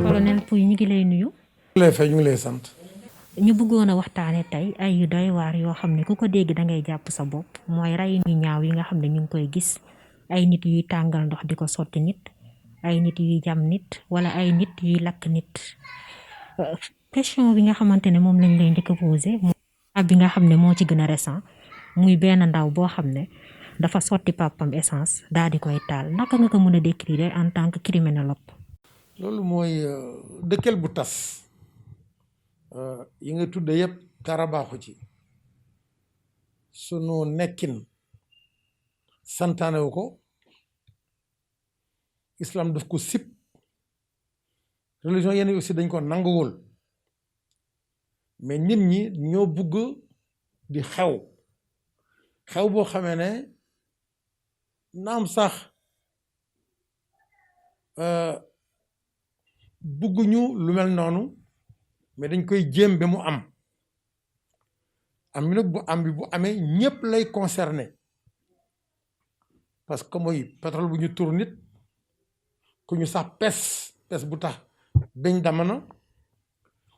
colonel Pouye ñu ngi lay nuyu. lay fay ñu ngi lay sant. ñu bëggoon a waxtaane tey ay yu doy waar yoo xam ne ku ko dégg da ngay jàpp sa bopp mooy rey ñu ñaaw yi nga xam ne ñu ngi koy gis ay nit yuy tàngal ndox di ko sotti nit ay nit yuy jam nit wala ay nit yuy lakk nit. question bi nga xamante ne moom lañ lay njëkk a posé bi nga xam ne moo ci gën a récent muy benn ndaw boo xam ne dafa sotti papam essence daal di koy taal naka nga ko mën a décrire en tant que criminologue. loolu mooy dëkkeel bu tas yi nga tudde yëpp dara baaxu ci sunu nekkin santaanewu ko islam daf ko sib religion yenn aussi dañ ko nanguwul mais nit ñi ñoo bugg di xew boo xamee ne naam sax bugguñu lu mel noonu mais dañ koy jéem ba mu am bi nag bu amee ñépp lay concerné parce que mooy pétrole bu ñu tur nit ku ñu sax pes bu tax beñ damana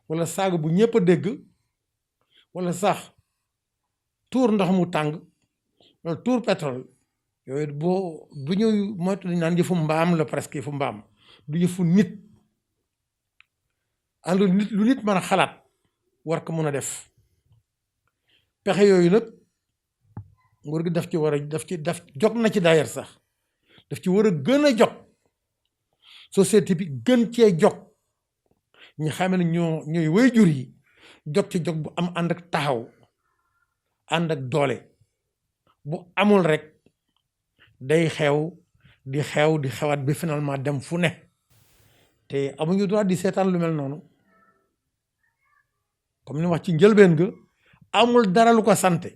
wala saaga bu ñépp a dégg wala sax tuur ndox mu tàng wala tuur pétrole yooyu bu ñuy moytu dañ naan yëfu mbaam la presque yëfu mbaam du yëfu nit ànd nit lu nit mën a xalaat war ko mën a def pexe yooyu nag nguur gi daf ci war a daf jog na ci d'ailleurs sax daf ci war a gën a jog société bi gën cee jog ñi xam ne ñooy waajur yi jog ci jog bu am ànd ak taxaw ànd ak doole bu amul rek day xew di xewaat bi finalement dem fu ne te amuñu droit di seetaan lu mel noonu comme ni wax ci njëlbeen ga amul dara lu ko sante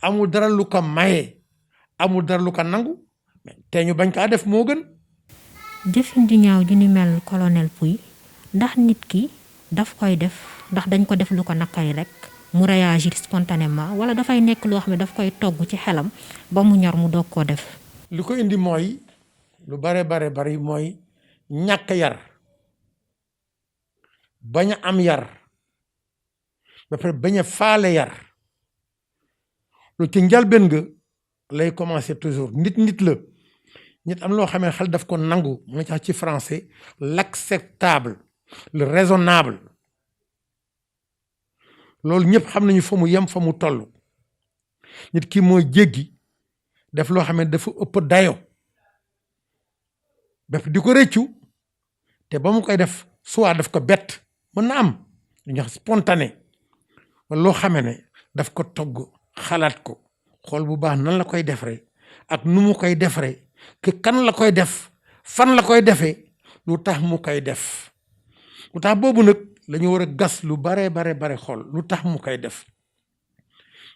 amul dara lu ko maye amul dara lu ko nangu te ñu bañ kaa def moo gën. jëfin ju ñaaw ju ni mel colonel Pouye ndax nit ki daf koy def ndax dañ ko def lu ko nakari rek mu réagir spontanément wala dafay nekk loo xam ne daf koy togg ci xelam ba mu ñor mu doog koo def. li ko indi mooy lu bari mooy ñàkk yar bañ a am yar ba pare bañ a faale yar lu ci njalbeen nga lay commencer toujours nit la nit am loo xamee xel daf ko nangu mu tax ci français l'acceptable le raisonnable loolu ñëpp xam nañu fa mu yem fa mu toll nit ki mooy jéggi def loo xam ne dafa ëpp dayo bépp di ko rëccu te ba mu koy def soit daf ko bett mën na am lu ñuy wax spontané wala loo xamee ne daf ko togg xalaat ko xool bu baax nan la koy defaree ak nu mu koy defaree que kan la koy def fan la koy defee lu tax mu koy def lu tax boobu nag la ñu war a gas lu bare xool lu tax mu koy def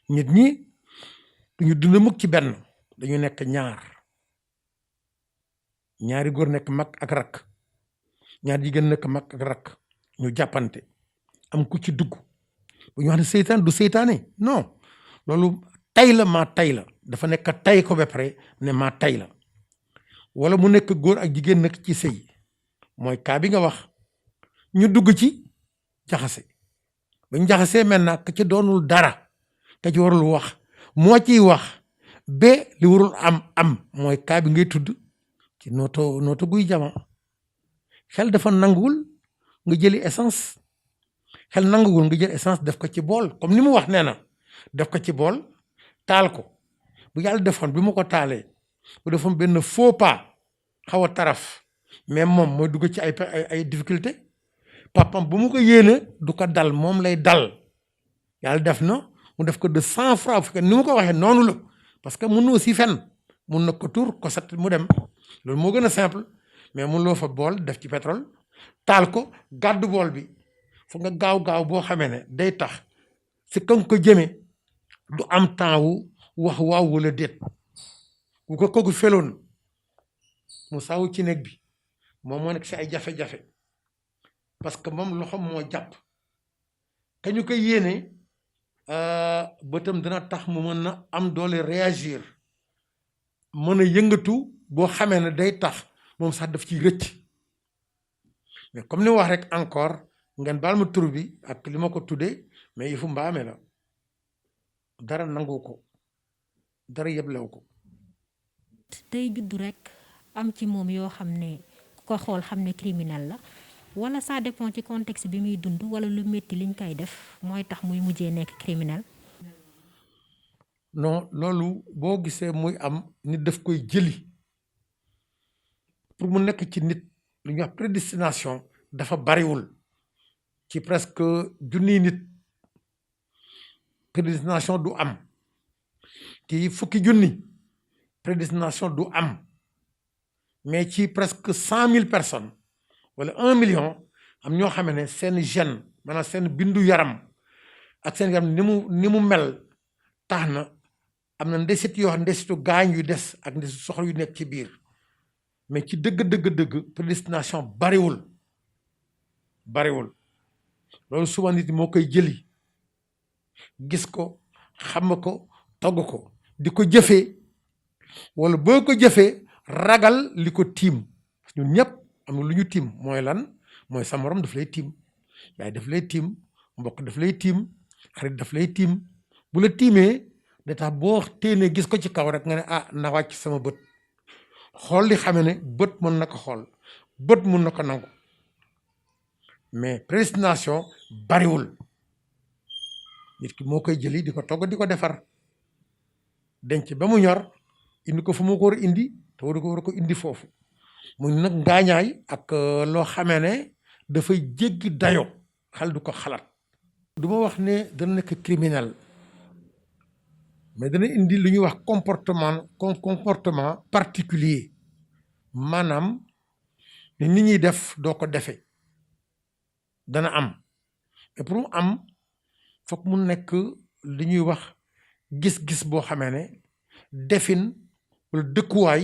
nit ñi duñu dund mukk ci benn dañu nekk ñaari góor nekk mag ak rakk ñaari jigéen nekk mag ak rakk ñu jàppante am ku ci dugg bu ñu wax ne seytaan du seytaane non loolu tay la maa tay la dafa nekk tay ko ba pare ne maa tay la wala mu nekk góor ak jigéen nekk ci sëy mooy kaa bi nga wax ñu dugg ci jaxase ba ñu jaxasee maintenant ka ci doonul dara ka ci warul wax moo ciy wax ba li warul am mooy kaa bi ngay tudd ci nooto guy jama xel dafa nanguwul nga jëli essence xel nanguwul nga jël essence def ko ci bool comme ni mu wax nee na def ko ci bool taal ko bu yàlla defoon bi mu ko taalee bu defoon benn faux pas xaw a taraf mais moom mooy dugg ci ay difficulté papam bu mu ko yéene du ko dal moom lay dal yàlla def na mu def ko de 100 francs fekk ni mu ko waxee noonu la parce que mun na aussi fen mun na ko tur ko sat mu dem loolu moo gën a simple mais mun loo fa bool def ci pétrole taal ko gàddu bool bi fu nga gaaw boo xamee ne day tax si kan ko jëmee du am temps wu wax waaw wala déet bu ko kooku feloon mu sawu ci néeg bi moom moo nekk si ay jafe-jafe parce que moom loxoom moo jàpp ka ñu koy yéene bëtam dina tax mu mën na am doole réagir mën a yëngatu boo xamee ne day tax moom sax daf ciy rëcc mais comme ni wax rek encore ngeen baal ma tur bi ak li ma ko tuddee mais yëfu mbaame la dara nangu ko dara yeblew ko day judd rek am ci moom yoo xam ne ku ko xool xam ne criminel la wala ça dépend ci contexte bi muy dund wala lu métti liñ koy def mooy tax muy mujjee nekk criminel. non loolu boo gisee muy am nit daf koy jëli pour mu nekk ci nit lu ñuy wax prédestination dafa bariwul ci presque junniy nit prédestination du am ci fukki junni prédestination du am mais ci presque 100 000 personnes wala 1 million am ñoo xam ne seen gène maanaam seen bindu yaram ak seen yaram ni mu mel tax na am na ndesit yoo xam ndesitu gaañ yu des ak ndesitu soxla yu nekk ci biir mais ci dëgg prédestination bariwul loolu souvent nit moo koy jëli gis ko xam ko togg ko di ko jëfee wala boo ko jëfee ragal li ko tiim ñun ñëpp am na lu ñu tiim mooy lan mooy sa morom daf lay tiim yaay daf lay tiim mbokk daf lay tiim xarit daf lay tiim bu la tiimee da tax boo téenee gis ko ci kaw rek nga ne na wàcc sama bët xool li xame ne bët mën na ko xool bët mën na ko nangu mais prédestination bariwul nit ki moo koy jëli di ko togg di ko defar denc ba mu ñor indi ko fu mu ko war a indi te war ko indi foofu muy nag ngaañaay ak loo xamee ne dafay jéggi dayo xel du ko xalaat du ma wax ne dana nekk criminel mais dana indi lu ñuy wax comportement particulier maanaam ni nit ñuy def doo ko defe dana am et pour mu am foog mu nekk li ñuy wax gis-gis boo xamee ne defin wala dëkkuwaay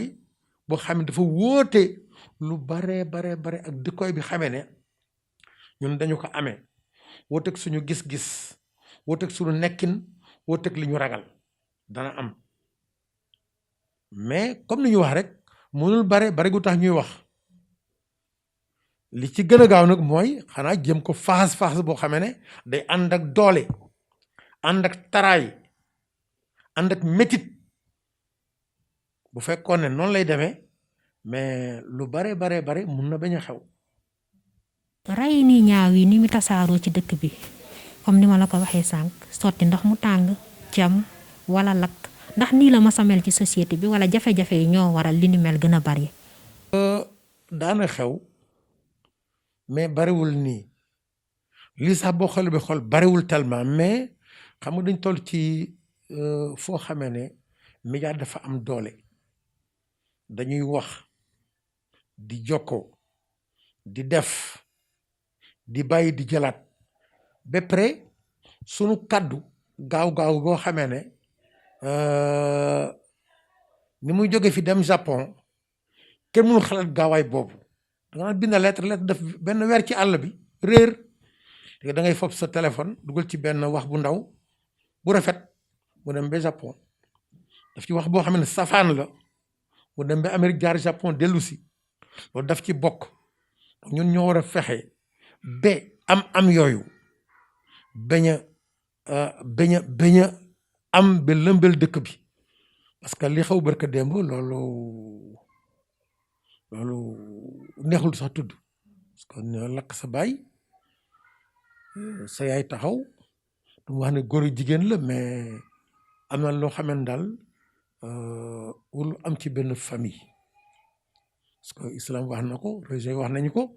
boo xam ne dafa wóote lu bare ak dëkkuwaay bi xamee ne ñun dañu ko amee wóoteeg suñu gis-gis wóoteeg suñu nekkin wóoteeg li ñu ragal dana am mais comme ni ñu wax rek mënul bare gu tax ñuy wax li ci gën a gaaw nag mooy xanaa jëm ko faxas boo xamee ne day ànd ak doole ànd ak taraay ànd ak métit bu fekkoon ne noonu lay demee mais lu bare mun na bañ a xew. ray ni ñaaw yi ni mu tasaaroo ci dëkk bi comme ni ma la ko waxee sànq sotti ndox mu tàng jam wala lakk ndax nii la ma sa mel ci société bi wala jafe-jafe yi ñoo waral li ni mel gën a bari. daana xew mais bariwul nii lii sax boo xool bi xool bariwul tellement mais xam nga dañ toll ci foo xamee ne média dafa am doole dañuy wax di jokkoo di def di bàyyi di jëlaat ba pare sunu kàddu gaaw boo xamee ne ni muy jóge fi dem Japon kenn mënu xalaat gaawaay boobu da nga bind lettre def benn weer ci àll bi réer léegi da ngay fob sa téléphone dugal ci benn wax bu ndaw bu rafet mu dem ba Japon daf ci wax boo xam ne safaan la mu dem ba Amérique jaar Japon dellu si loolu daf ci bokk ñun ñoo war a fexe ba am yooyu bañ a am ba lëmbel dëkk bi parce que li xaw barka démb loolu neexul sax tudd parce que lakk sa baay sa yaay taxaw du wax ne góor jigéen la mais am na loo xamee daal wul am ci benn famille parce que islam wax na ko religion wax nañu ko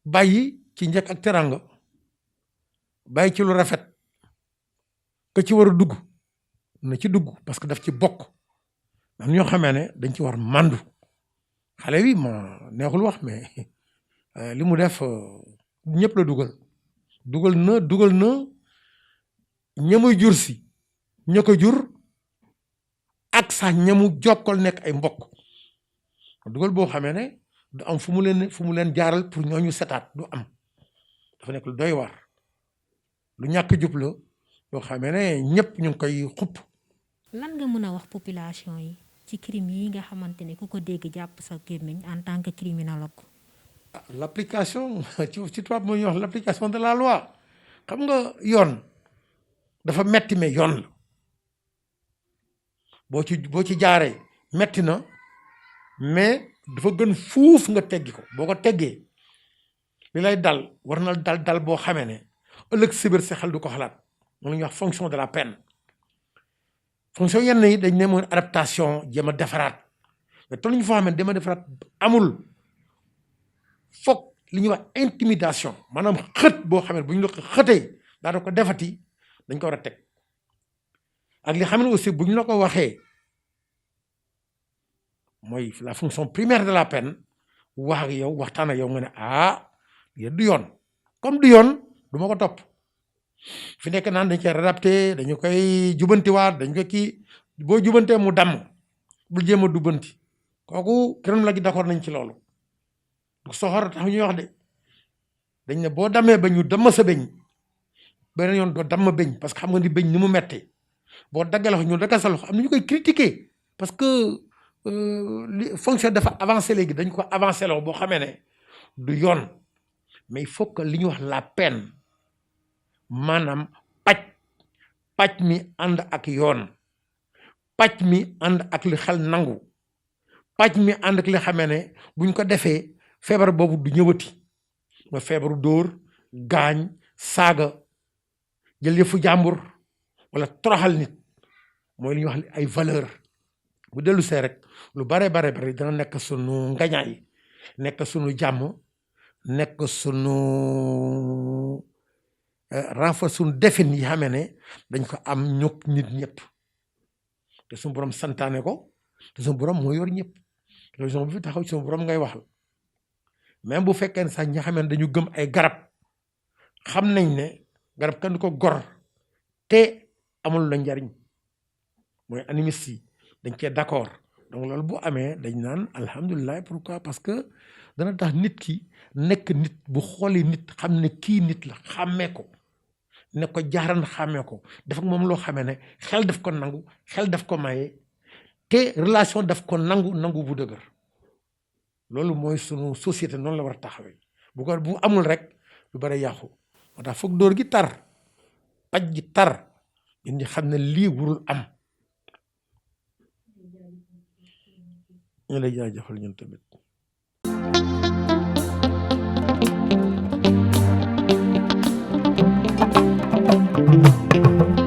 bàyyi ci njëkk ak teranga bàyyi ci lu rafet ka ci war a dugg na ci dugg parce que daf ci bokk am ñoo xamee ne dañ ci war màndu xale bi ma neexul wax mais li mu def ñëpp la dugal na ña muy jur si ña ko jur ak ak sax ñamu jokkal nekk ay mbokk dugal boo xamee ne du am fu mu leen jaaral pour ñooñu setaat du am dafa nekk lu doy waar lu ñàkk jub la loo xamee ne ñëpp ñu ngi koy xupp. lan nga mën a wax population yi ci crime yi nga xamante ne ku ko dégg jàpp sa gémmiñ en tant que criminologue. L'application ci tubaab moo ñuy wax l'application de la loi xam nga yoon dafa metti mais yoon la boo ci jaaree metti na mais dafa gën fuuf nga teggi ko boo ko teggee li lay dal war na dal boo xamee ne ëllëg sibir sa xel du ko xalaat moom la ñuy wax fonction de la peine fonction yenn yi dañ ne mooy adaptation jéem a defaraat mais tolluñu foo xam ne jéem a defaraat amul foog li ñuy wax intimidation maanaam xët boo xam ne bu ñu la ko xëtee daana ko defati dañ ko war a teg ak li xam ne aussi bu ñu la ko waxee mooy la fonction primaire de la peine wax ak yow waxtaan ak yow nga ne yéen du yoon comme du yoon du ma ko topp fi nekk naan dañ koy adapté dañu koy jubantiwaat dañ ko kii boo jubantee mu damm bul jéem a dubanti kooku kenn la gi d'accord nañ ci loolu du soxor tax ñuy wax de dañ ne boo dammee ba ñu damm sa beñ beneen yoon doo damm beñ parce que xam nga ni beñ ni mu mettee boo daggee loxo ñu daggal sa loxo am na ñu koy critiquer parce que fonction dafa avancé léegi dañ ko avancé loo boo xamee ne du yoon mais il faut que li ñuy wax la peine maanaam pàcc mi ànd ak yoon pàcc mi ànd ak li xel nangu pàcc mi ànd ak li xamee ne buñ ko defee feebar boobu du ñëwati ma feebaru dóor gaañ saaga jël yëfu jàmbur wala toroxal nit mooy li ñuy wax ay valeur bu dellu see rek lu bare dana nekk sunu ngañaay nekk sunu jàmm nekk sunu renforce sunu defin yi xamee ne dañ ko am ñëpp nit ñëpp te suñu borom santaane ko te suñu borom moo yor ñëpp religion bu fi taxaw ci suñu borom ngay waxal même bu fekkee ne sax ñi xamee ne dañu gëm ay garab xam nañ ne garab kenn du ko gor te amul la njariñ mooy animiste yi dañ cee d'accord donc loolu bu amee dañ naan alhamdulilah pourquoi parce que dana tax nit ki nekk nit bu xoolee nit xam ne kii nit la xàmmee ko ne ko jaaran xàmmee ko daf ak moom loo xamee ne xel daf ko nangu xel daf ko maye te relation daf ko nangu bu dëgër loolu mooy sunu société noonu la war a taxawee bu amul rek lu bari yàqu moo tax foog dóor gi tar paj gi tar ñun ñi xam ne lii wurul am ñu lay jaajëfal ñun tamit